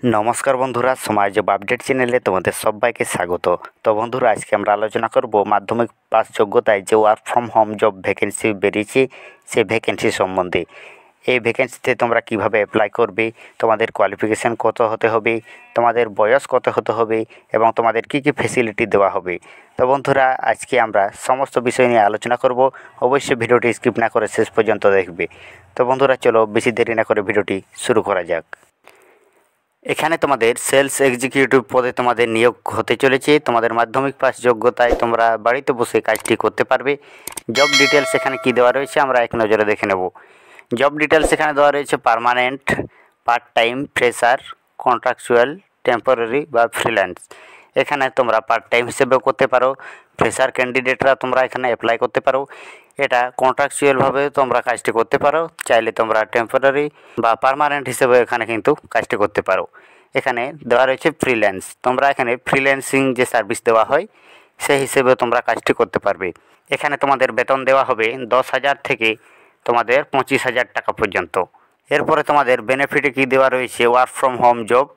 নমস্কার বন্ধুরা, সময় জব আপডেট চ্যানেলে তোমাদের সবাইকে স্বাগত। তো বন্ধুরা, আজকে আমরা আলোচনা করব মাধ্যমিক পাস যোগ্যতায় যে work from home job vacancy বেরিয়েছে সেই ভ্যাকেন্সি সম্বন্ধে। এই ভ্যাকেন্সিতে তোমরা কিভাবে অ্যাপ্লাই করবে, তোমাদের কোয়ালিফিকেশান কত হতে হবে, তোমাদের বয়স কত হতে হবে এবং তোমাদের কী কী ফেসিলিটি দেওয়া হবে। তো বন্ধুরা, আজকে আমরা সমস্ত বিষয় নিয়ে আলোচনা করব। অবশ্যই ভিডিওটি স্কিপ না করে শেষ পর্যন্ত দেখবে। তো বন্ধুরা, চলো বেশি দেরি না করে ভিডিওটি শুরু করা যাক। এখানে তোমাদের সেলস এক্সিকিউটিভ পদে তোমাদের নিয়োগ হতে চলেছে। তোমাদের মাধ্যমিক পাস যোগ্যতায় তোমরা বাড়িতে বসে কাজটি করতে পারবে। জব ডিটেলস এখানে কি দেওয়া রয়েছে আমরা এক নজরে দেখে নেব। জব ডিটেলস এখানে দেওয়া রয়েছে permanent, part time, fresher, contractual, temporary বা ফ্রিল্যান্স। এখানে তোমরা পার্ট টাইম হিসেবেও করতে পারো। ফ্রেশার ক্যান্ডিডেটরা তোমরা এখানে অ্যাপ্লাই করতে পারো। এটা কন্ট্রাকচুয়ালভাবে তোমরা কাজটি করতে পারো। চাইলে তোমরা টেম্পোরারি বা পার্মানেন্ট হিসেবে এখানে কিন্তু কাজটি করতে পারো। এখানে দেওয়া রয়েছে ফ্রিল্যান্স। তোমরা এখানে ফ্রিল্যান্সিং যে সার্ভিস দেওয়া হয় সেই হিসেবে তোমরা কাজটি করতে পারবে। এখানে তোমাদের বেতন দেওয়া হবে 10,000 থেকে তোমাদের 25,000 টাকা পর্যন্ত। এরপরে তোমাদের বেনিফিটে কী দেওয়া রয়েছে, ওয়ার্ক ফ্রম হোম জব।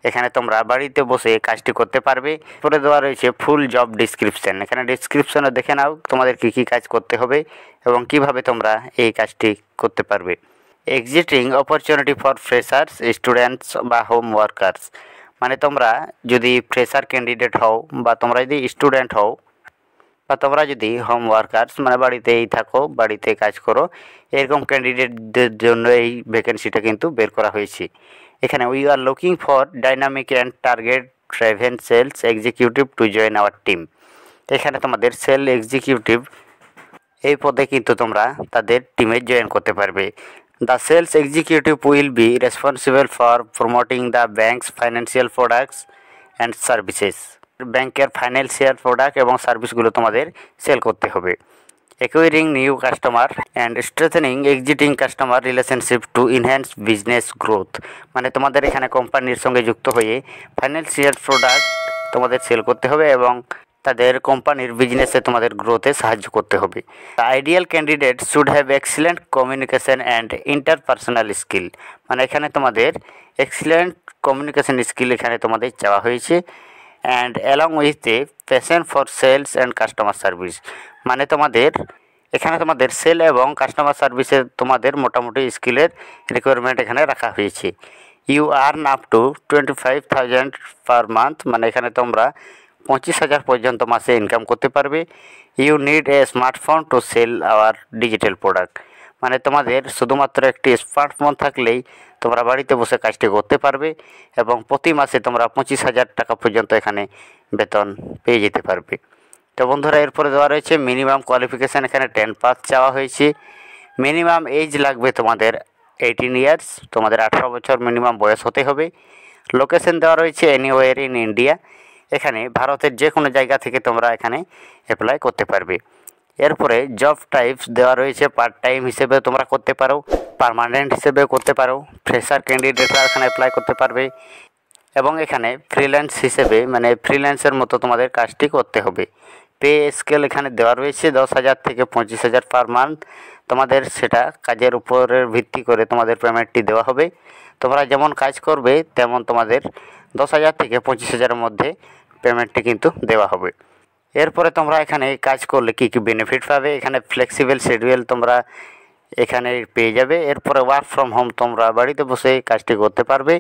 এখানে তোমরা বাড়িতে বসে কাজটি করতে পারবে। এরপরে দেওয়া রয়েছে ফুল জব ডিসক্রিপশান। এখানে ডিসক্রিপশানে দেখে নাও তোমাদের কী কী কাজ করতে হবে এবং কিভাবে তোমরা এই কাজটি করতে পারবে। Existing opportunity for freshers, students বা হোম ওয়ার্কার্স। মানে তোমরা যদি ফ্রেশার ক্যান্ডিডেট হও বা তোমরা যদি স্টুডেন্ট হও বা তোমরা যদি হোম ওয়ার্কার্স মানে বাড়িতেই থাকো, বাড়িতে কাজ করো, এরকম ক্যান্ডিডেটদের জন্য এই ভ্যাকেন্সিটা কিন্তু বের করা হয়েছে। এখানে we are looking for dynamic and target driven sales executive to join our team. এখানে তোমাদের সেল এক্সিকিউটিভ এই পদে কিন্তু তোমরা তাদের টিমে জয়েন করতে পারবে। The sales executive will be responsible for promoting the bank's financial products and services. ব্যাংকের ফাইন্যান্সিয়াল প্রোডাক্ট এবং সার্ভিসগুলো তোমাদের সেল করতে হবে। Acquiring new customer and strengthening existing customer relationship to enhance business growth. মানে তোমাদের এখানে কোম্পানির সঙ্গে যুক্ত হয়ে ফাইন্যান্সিয়াল প্রোডাক্ট তোমাদের সেল করতে হবে এবং তাদের কোম্পানির বিজনেসে তোমাদের গ্রোথে সাহায্য করতে হবে। The ideal candidate should have excellent communication and interpersonal skill. মানে এখানে তোমাদের এক্সিলেন্ট কমিউনিকেশন স্কিল এখানে তোমাদের চাওয়া হয়েছে। And along with a passion for sales and customer service. মানে তোমাদের এখানে তোমাদের সেল এবং কাস্টমার সার্ভিসে তোমাদের মোটামুটি স্কিলের রিকোয়ারমেন্ট এখানে রাখা হয়েছে। You earn up to 25,000 per month. মানে এখানে তোমরা 25,000 পর্যন্ত মাসে ইনকাম করতে পারবে। You need a smartphone to sell our digital product. মানে তোমাদের শুধুমাত্র একটি স্মার্টফোন থাকলেই তোমরা বাড়িতে বসে কাজটি করতে পারবে এবং প্রতি মাসে তোমরা 25,000 টাকা পর্যন্ত এখানে বেতন পেয়ে যেতে পারবে। তো বন্ধুরা, এরপরে দেওয়া রয়েছে মিনিমাম কোয়ালিফিকেশান। এখানে 10 পাস চাওয়া হয়েছে। মিনিমাম এজ লাগবে তোমাদের 18 ইয়ার্স। তোমাদের 18 বছর মিনিমাম বয়স হতে হবে। লোকেশন দেওয়া রয়েছে এনিওয়ার ইন ইন্ডিয়া। এখানে ভারতের যে কোনো জায়গা থেকে তোমরা এখানে অ্যাপ্লাই করতে পারবে। এরপরে জব টাইপস দেওয়া রয়েছে, পার্ট টাইম হিসেবে তোমরা করতে পারো, পার্মানেন্ট হিসেবেও করতে পারো। ফ্রেশার ক্যান্ডিডেটরা এখানে অ্যাপ্লাই করতে পারবে এবং এখানে ফ্রিল্যান্স হিসেবে মানে ফ্রিল্যান্সের মতো তোমাদের কাজটি করতে হবে। পে স্কেল এখানে দেওয়া রয়েছে 10,000 থেকে 25,000 পার মান্থ। তোমাদের সেটা কাজের উপরের ভিত্তি করে তোমাদের পেমেন্টটি দেওয়া হবে। তোমরা যেমন কাজ করবে তেমন তোমাদের 10,000 থেকে 25,000-এর মধ্যে পেমেন্টটি কিন্তু দেওয়া হবে। এরপরে তোমরা এখানে কাজ করলে কী কী বেনিফিট পাবে, এখানে ফ্লেক্সিবল শিডিউল তোমরা এখানে পেয়ে যাবে। এরপরে ওয়ার্ক ফ্রম হোম, তোমরা বাড়িতে বসে কাজটি করতে পারবে।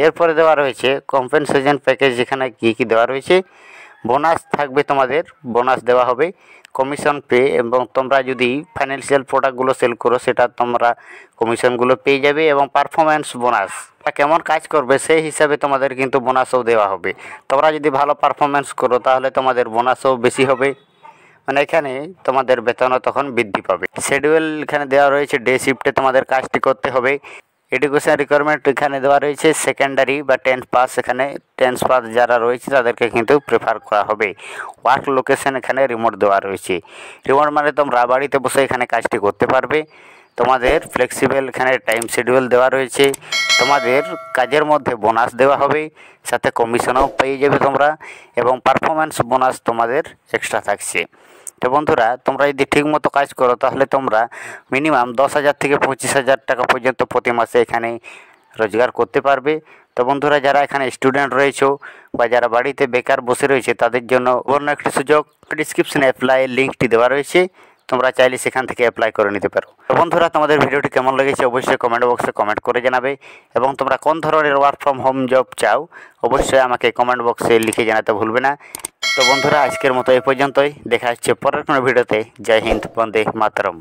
এরপরে দেওয়া রয়েছে কম্পেনসেশন প্যাকেজ। যেখানে কী কী দেওয়া রয়েছে, বোনাস থাকবে, তোমাদের বোনাস দেওয়া হবে, কমিশন পে এবং তোমরা যদি ফাইন্যান্সিয়াল প্রোডাক্টগুলো সেল করো সেটা তোমরা কমিশনগুলো পেয়ে যাবে এবং পারফরম্যান্স বোনাস কেমন কাজ করবে সেই হিসাবে তোমাদের কিন্তু বোনাসও দেওয়া হবে। তোমরা যদি ভালো পারফরম্যান্স করো তাহলে তোমাদের বোনাসও বেশি হবে। মানে এখানে তোমাদের বেতনও তখন বৃদ্ধি পাবে। শিডিউল এখানে দেওয়া রয়েছে, ডে শিফটে তোমাদের কাজটি করতে হবে। এডুকেশন রিকোয়ারমেন্ট এখানে দেওয়া রয়েছে সেকেন্ডারি বা 10 পাস। এখানে 10 পাস যারা রয়েছে তাদেরকে কিন্তু প্রেফার করা হবে। ওয়ার্ক লোকেশন এখানে রিমোট দেওয়া রয়েছে। রিমোট মানে তোমরা বাড়িতে বসে এখানে কাজটি করতে পারবে। তোমাদের ফ্লেক্সিবল এখানে টাইম শিডিউল দেওয়া রয়েছে। তোমাদের কাজের মধ্যে বোনাস দেওয়া হবে, সাথে কমিশনও পেয়ে যাবে তোমরা এবং পারফরম্যান্স বোনাস তোমাদের এক্সট্রা থাকছে। তো বন্ধুরা, তোমরা যদি ঠিকমতো কাজ করো তাহলে তোমরা মিনিমাম 10,000 থেকে 25,000 টাকা পর্যন্ত প্রতি মাসে এখানে রোজগার করতে পারবে। তো বন্ধুরা, যারা এখানে স্টুডেন্ট রয়েছে বা যারা বাড়িতে বেকার বসে রয়েছে তাদের জন্য অন্য একটি সুযোগ, ডিসক্রিপশনে অ্যাপ্লাই লিঙ্কটি দেওয়া রয়েছে, তোমরা চাইলে সেখান থেকে অ্যাপ্লাই করে নিতে পারো। তো বন্ধুরা, তোমাদের ভিডিওটি কেমন লেগেছে অবশ্যই কমেন্ট বক্সে কমেন্ট করে জানাবে, এবং তোমরা কোন ধরনের ওয়ার্ক ফ্রম হোম জব চাও অবশ্যই আমাকে কমেন্ট বক্সে লিখে জানাতে ভুলবে না। তো বন্ধুরা, আজকের মতো এই পর্যন্তই, দেখা হচ্ছে পরের কোনো ভিডিওতে। জয় হিন্দ, বন্দে মাতরম।